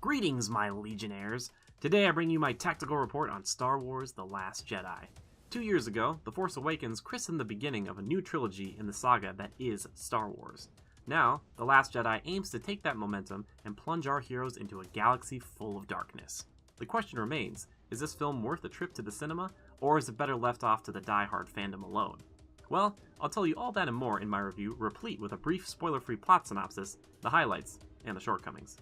Greetings, my Legionnaires! Today I bring you my tactical report on Star Wars The Last Jedi. 2 years ago, The Force Awakens christened the beginning of a new trilogy in the saga that is Star Wars. Now, The Last Jedi aims to take that momentum and plunge our heroes into a galaxy full of darkness. The question remains, is this film worth a trip to the cinema, or is it better left off to the die-hard fandom alone? Well, I'll tell you all that and more in my review, replete with a brief spoiler-free plot synopsis, the highlights, and the shortcomings.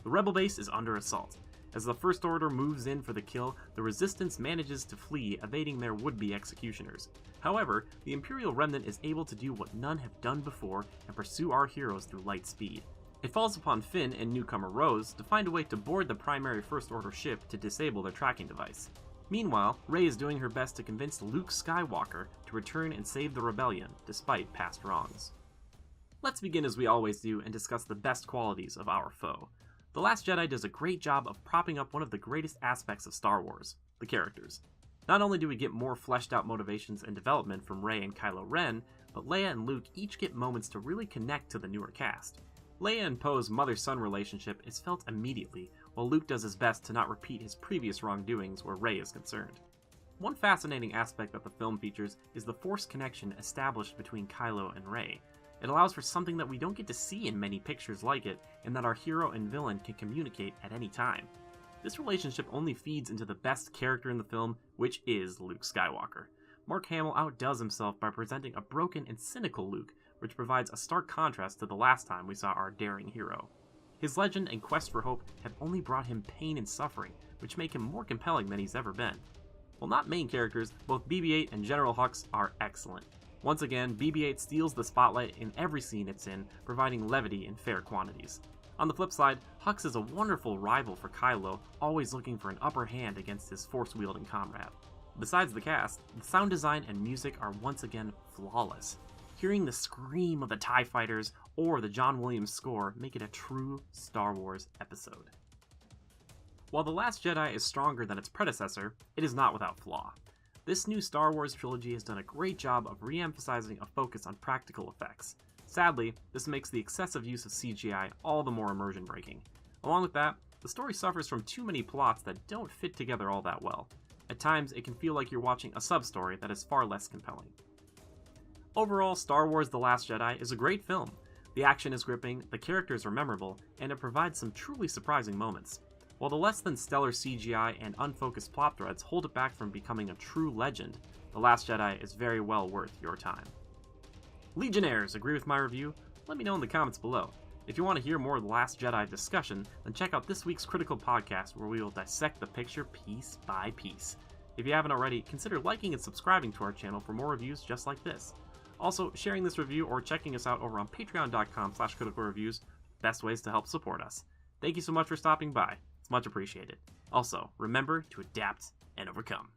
The Rebel base is under assault. As the First Order moves in for the kill, the Resistance manages to flee, evading their would-be executioners. However, the Imperial Remnant is able to do what none have done before and pursue our heroes through light speed. It falls upon Finn and newcomer Rose to find a way to board the primary First Order ship to disable their tracking device. Meanwhile, Rey is doing her best to convince Luke Skywalker to return and save the rebellion, despite past wrongs. Let's begin as we always do and discuss the best qualities of our foe. The Last Jedi does a great job of propping up one of the greatest aspects of Star Wars, the characters. Not only do we get more fleshed out motivations and development from Rey and Kylo Ren, but Leia and Luke each get moments to really connect to the newer cast. Leia and Poe's mother-son relationship is felt immediately, while Luke does his best to not repeat his previous wrongdoings where Rey is concerned. One fascinating aspect that the film features is the Force connection established between Kylo and Rey. It allows for something that we don't get to see in many pictures like it, and that our hero and villain can communicate at any time. This relationship only feeds into the best character in the film, which is Luke Skywalker. Mark Hamill outdoes himself by presenting a broken and cynical Luke, which provides a stark contrast to the last time we saw our daring hero. His legend and quest for hope have only brought him pain and suffering, which make him more compelling than he's ever been. While not main characters, both BB-8 and General Hux are excellent. Once again, BB-8 steals the spotlight in every scene it's in, providing levity in fair quantities. On the flip side, Hux is a wonderful rival for Kylo, always looking for an upper hand against his force-wielding comrade. Besides the cast, the sound design and music are once again flawless. Hearing the scream of the TIE Fighters or the John Williams score make it a true Star Wars episode. While The Last Jedi is stronger than its predecessor, it is not without flaw. This new Star Wars trilogy has done a great job of re-emphasizing a focus on practical effects. Sadly, this makes the excessive use of CGI all the more immersion-breaking. Along with that, the story suffers from too many plots that don't fit together all that well. At times, it can feel like you're watching a sub-story that is far less compelling. Overall, Star Wars The Last Jedi is a great film. The action is gripping, the characters are memorable, and it provides some truly surprising moments. While the less than stellar CGI and unfocused plot threads hold it back from becoming a true legend, The Last Jedi is very well worth your time. Legionnaires, agree with my review? Let me know in the comments below. If you want to hear more of The Last Jedi discussion, then check out this week's Critical Podcast where we will dissect the picture piece by piece. If you haven't already, consider liking and subscribing to our channel for more reviews just like this. Also, sharing this review or checking us out over on patreon.com/criticalreviews, best ways to help support us. Thank you so much for stopping by. It's much appreciated. Also, remember to adapt and overcome.